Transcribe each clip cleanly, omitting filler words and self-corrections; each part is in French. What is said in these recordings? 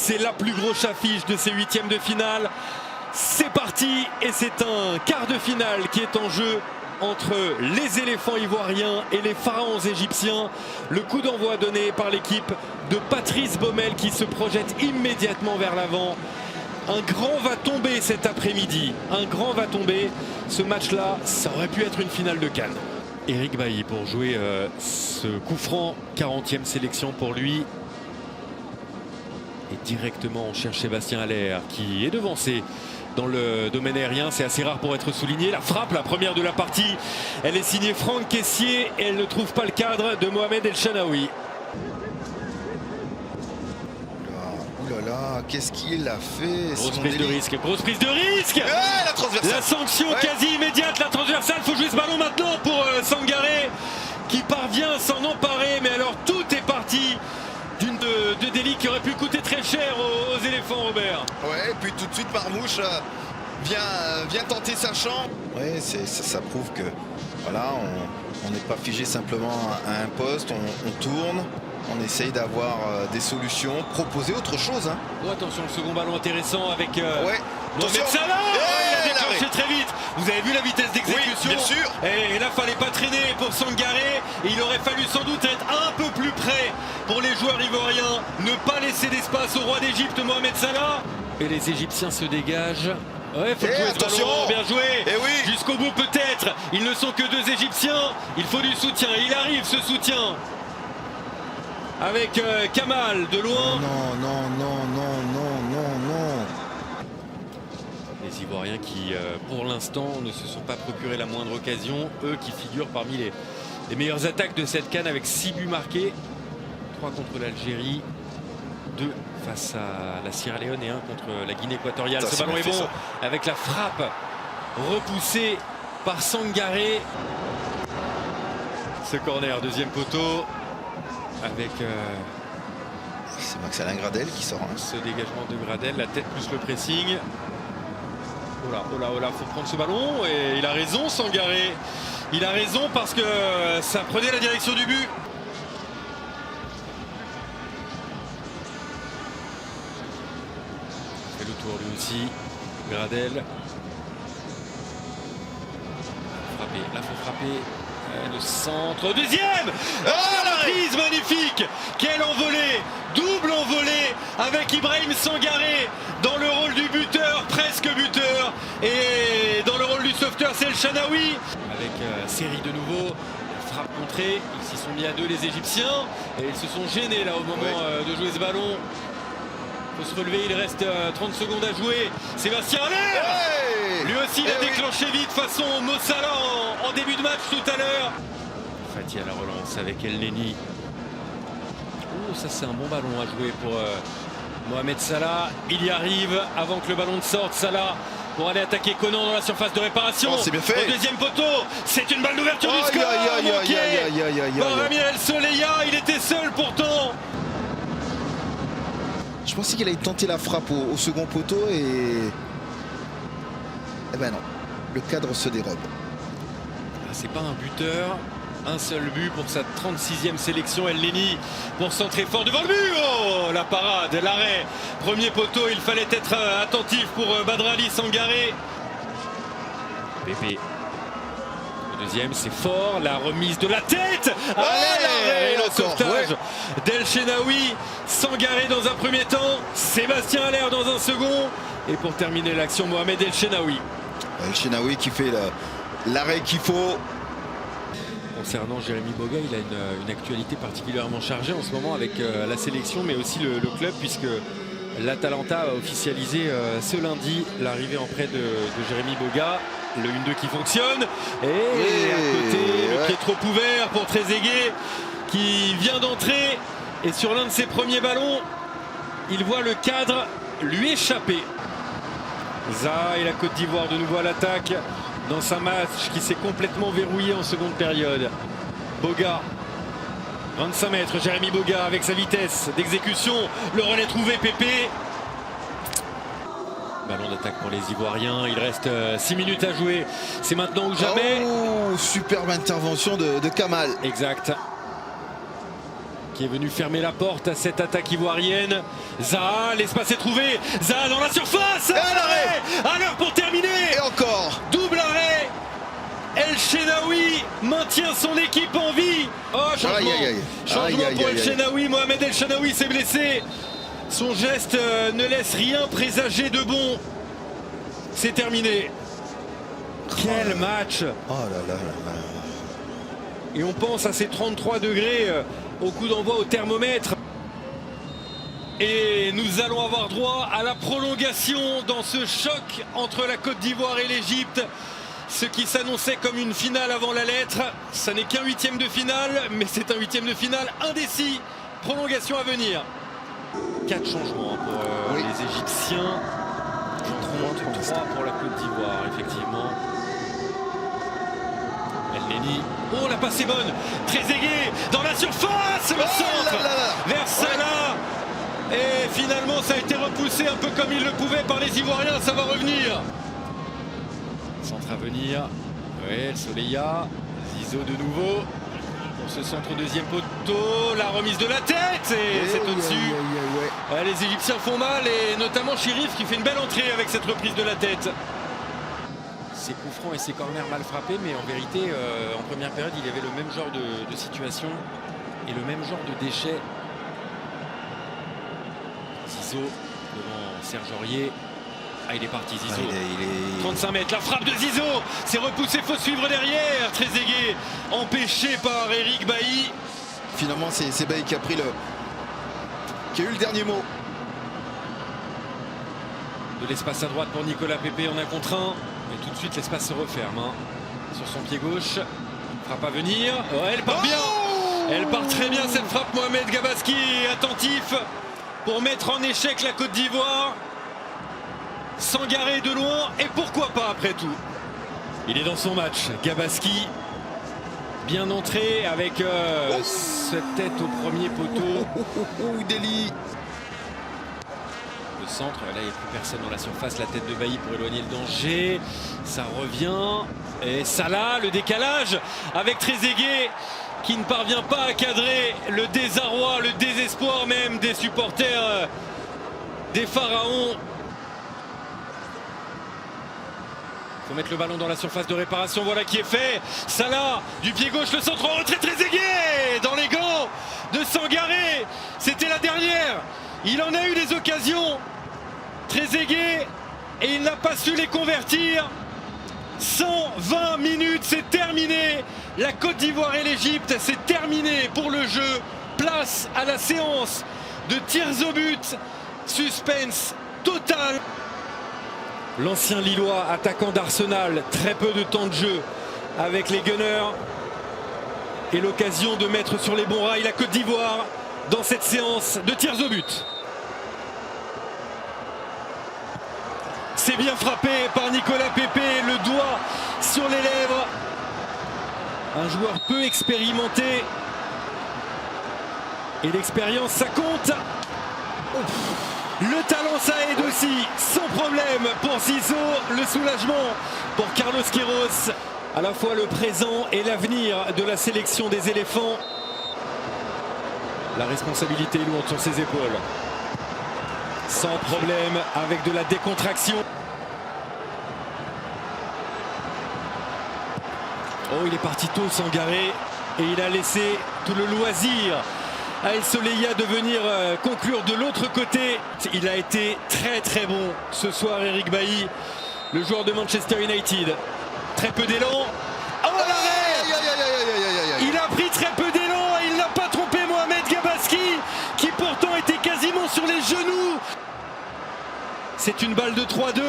c'est la plus grosse affiche de ces huitièmes de finale. C'est parti et c'est un quart de finale qui est en jeu entre les éléphants ivoiriens et les pharaons égyptiens. Le coup d'envoi donné par l'équipe de Patrice Baumel qui se projette immédiatement vers l'avant. Un grand va tomber cet après-midi. Un grand va tomber. Ce match-là, ça aurait pu être une finale de Cannes. Eric Bailly pour jouer ce coup franc. 40e sélection pour lui. Et directement on cherche Sébastien Haller qui est devancé dans le domaine aérien. C'est assez rare pour être souligné. La frappe, la première de la partie, elle est signée Franck Caissier et elle ne trouve pas le cadre de Mohamed El Chanaoui. Oh là là, qu'est-ce qu'il a fait? Grosse prise de risque, grosse prise de risque. Ouais, la transversale. La sanction quasi immédiate, la transversale. Il faut jouer ce ballon maintenant pour Sangaré qui parvient à s'en emparer. Mais alors tout est parti de délit qui aurait pu coûter très cher aux éléphants, Robert. Ouais, et puis tout de suite Marmouche vient tenter sa chance. Ouais, ça prouve que voilà, on n'est pas figé simplement à un poste, on tourne, on essaye d'avoir des solutions, proposer autre chose. Hein. Oh, attention, le second ballon intéressant avec ouais. Mohamed Salah. Il a déclenché très vite. Vous avez vu la vitesse d'exécution? Oui, bien sûr. Et là, fallait pas traîner pour Sangaré. Et il aurait fallu sans doute être un peu plus près pour les joueurs ivoiriens. Ne pas laisser d'espace au roi d'Égypte, Mohamed Salah. Et les Égyptiens se dégagent. Ouais, faut jouer ce ballon, bien joué. Oui. Jusqu'au bout peut-être. Ils ne sont que deux Égyptiens. Il faut du soutien. Il arrive ce soutien. Avec Kamal de loin. Non. Les Ivoiriens qui, pour l'instant, ne se sont pas procuré la moindre occasion. Eux qui figurent parmi les meilleures attaques de cette CAN avec 6 buts marqués. 3 contre l'Algérie, 2 face à la Sierra Leone et 1 contre la Guinée équatoriale. Ce ballon est bon avec la frappe repoussée par Sangaré. Ce corner, deuxième poteau avec... c'est Max-Alain Gradel qui sort. Hein. Ce dégagement de Gradel, la tête plus le pressing. Oh là, faut prendre ce ballon et il a raison Sangaré. Il a raison parce que ça prenait la direction du but. Il fait le tour lui aussi. Gradel. Là faut frapper. Le centre, deuxième. Oh la prise magnifique. Quelle envolée. Double envolée avec Ibrahim Sangaré dans le rôle du buteur, presque buteur. Et dans le rôle du sauveteur, c'est El Chanaoui. Avec série de nouveau, frappe contrée. Ils s'y sont mis à deux les Égyptiens. Et ils se sont gênés là au moment de jouer ce ballon. Il faut se relever, il reste 30 secondes à jouer. Sébastien Haller, lui aussi il a déclenché vite façon Mo Salah en début de match tout à l'heure. Fati à la relance avec El Neni. Oh, ça c'est un bon ballon à jouer pour Mohamed Salah. Il y arrive avant que le ballon ne sorte. Salah pour aller attaquer Conan dans la surface de réparation. C'est bien fait. Au deuxième poteau, c'est une balle d'ouverture du score. Ramiel Soleya, il était seul pourtant. Je pensais qu'il allait tenter la frappe au second poteau et... Eh ben non, le cadre se dérobe. C'est pas un buteur, un seul but pour sa 36e sélection. El Neni pour centrer fort devant le but. Oh, la parade, l'arrêt. Premier poteau, il fallait être attentif pour Badrali Sangaré. Pépé. Le deuxième, c'est fort. La remise de la tête. L'arrêt, le sauvetage d'El Chanaoui. Sangaré dans un premier temps. Sébastien Haller dans un second. Et pour terminer l'action, Mohamed El Chanaoui. El Chanaoui qui fait l'arrêt qu'il faut. Concernant Jérémy Boga, il a une actualité particulièrement chargée en ce moment avec la sélection, mais aussi le club, puisque l'Atalanta a officialisé ce lundi l'arrivée en prêt de Jérémy Boga. Le 1-2 qui fonctionne. Et à côté, le pied trop ouvert pour Trezeguet qui vient d'entrer. Et sur l'un de ses premiers ballons, il voit le cadre lui échapper. Zaha et la Côte d'Ivoire de nouveau à l'attaque dans un match qui s'est complètement verrouillé en seconde période. Boga, 25 mètres, Jérémy Boga avec sa vitesse d'exécution. Le relais trouvé, Pépé. Ballon d'attaque pour les Ivoiriens. Il reste 6 minutes à jouer. C'est maintenant ou jamais. Oh, superbe intervention de Kamal. Exact. qui est venu fermer la porte à cette attaque ivoirienne. Zaha, l'espace est trouvé. Zaha dans la surface. À l'heure pour terminer. Et encore. Double arrêt. El Shenaoui maintient son équipe en vie. Oh, changement, changement pour El Shenaoui. Mohamed El Shenaoui s'est blessé. Son geste ne laisse rien présager de bon. C'est terminé. Quel match. Oh là là là là. Et on pense à ces 33 degrés au coup d'envoi au thermomètre. Et nous allons avoir droit à la prolongation dans ce choc entre la Côte d'Ivoire et l'Égypte. Ce qui s'annonçait comme une finale avant la lettre, ça n'est qu'un huitième de finale, mais c'est un huitième de finale indécis. Prolongation à venir. 4 changements pour les Égyptiens. 3 pour la Côte d'Ivoire, effectivement. El Neni. Oh, la passe est bonne. Trezeguet dans la surface. Le centre vers Salah. Et finalement, ça a été repoussé un peu comme il le pouvait par les Ivoiriens. Ça va revenir. Centre à venir. Ouais, El Soleya. Zizou de nouveau. Pour ce centre deuxième poteau. La remise de la tête. Et c'est au-dessus. Les Égyptiens font mal. Et notamment Chérif qui fait une belle entrée avec cette reprise de la tête. Ses coups francs et ses corners mal frappés, mais en vérité, en première période, il y avait le même genre de situation et le même genre de déchets. Zizou devant Serge Aurier. Ah, il est parti, Zizou. 35 mètres, la frappe de Zizou. C'est repoussé, faut suivre derrière. Trezeguet empêché par Eric Bailly. Finalement, c'est Bailly qui a eu le dernier mot. De l'espace à droite pour Nicolas Pepe en 1 contre 1. Et tout de suite l'espace se referme sur son pied gauche. Frappe à venir. Oh, elle part bien. Elle part très bien cette frappe. Mohamed Gabaski attentif pour mettre en échec la Côte d'Ivoire. Sangaré de loin. Et pourquoi pas après tout. Il est dans son match. Gabaski bien entré avec cette tête au premier poteau. Deli. Centre, là il n'y a plus personne dans la surface, la tête de Bailly pour éloigner le danger, ça revient, et Salah, le décalage avec Trezeguet qui ne parvient pas à cadrer, le désarroi, le désespoir même des supporters des Pharaons. Il faut mettre le ballon dans la surface de réparation, voilà qui est fait. Salah, du pied gauche, le centre en retrait, Trezeguet dans les gants de Sangaré, c'était la dernière. Il en a eu des occasions, Trezeguet, et il n'a pas su les convertir. 120 minutes, c'est terminé. La Côte d'Ivoire et l'Égypte, c'est terminé pour le jeu. Place à la séance de tirs au but. Suspense total. L'ancien Lillois, attaquant d'Arsenal, très peu de temps de jeu avec les Gunners. Et l'occasion de mettre sur les bons rails la Côte d'Ivoire dans cette séance de tirs au but. C'est bien frappé par Nicolas Pepe, le doigt sur les lèvres. Un joueur peu expérimenté. Et l'expérience, ça compte. Le talent, ça aide aussi, sans problème pour Zizou. Le soulagement pour Carlos Queiroz. À la fois le présent et l'avenir de la sélection des éléphants. La responsabilité est lourde sur ses épaules. Sans problème, avec de la décontraction. Oh, il est parti tôt, Sangaré. Et il a laissé tout le loisir à El Soleya de venir conclure de l'autre côté. Il a été très très bon ce soir, Eric Bailly, le joueur de Manchester United. Très peu d'élan. Oh, l'arrêt! Il a pris très peu d'élan et il n'a pas trompé Mohamed Gabaski, qui pourtant était quasiment sur les genoux. C'est une balle de 3-2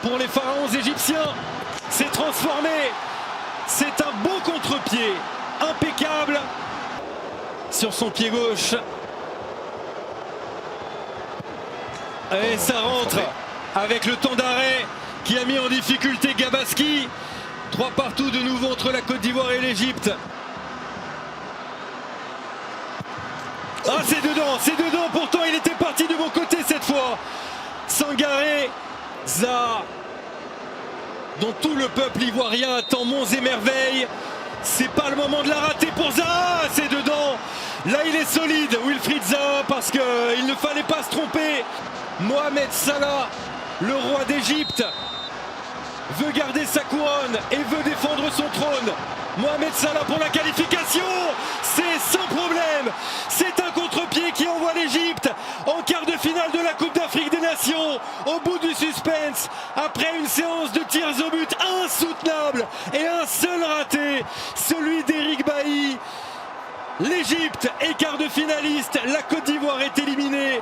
pour les pharaons égyptiens. C'est transformé. C'est un beau contre-pied, impeccable sur son pied gauche. Et ça rentre avec le temps d'arrêt qui a mis en difficulté Gabaski. 3 partout de nouveau entre la Côte d'Ivoire et l'Égypte. Ah, c'est dedans, pourtant il était parti de mon côté cette fois. Sangaré, Zaha, dont tout le peuple ivoirien attend monts et merveilles. C'est pas le moment de la rater pour Zaha, c'est dedans. Là il est solide Wilfried Zaha parce qu'il ne fallait pas se tromper. Mohamed Salah, le roi d'Égypte, veut garder sa couronne et veut défendre son trône. Mohamed Salah pour la qualification, c'est sans problème. C'est un contre-pied qui envoie l'Égypte en quart de finale de la Coupe d'Afrique des Nations. Au bout du suspense, après une séance de tirs au but insoutenable et un seul raté, celui d'Eric Bailly. L'Égypte est quart de finaliste, la Côte d'Ivoire est éliminée.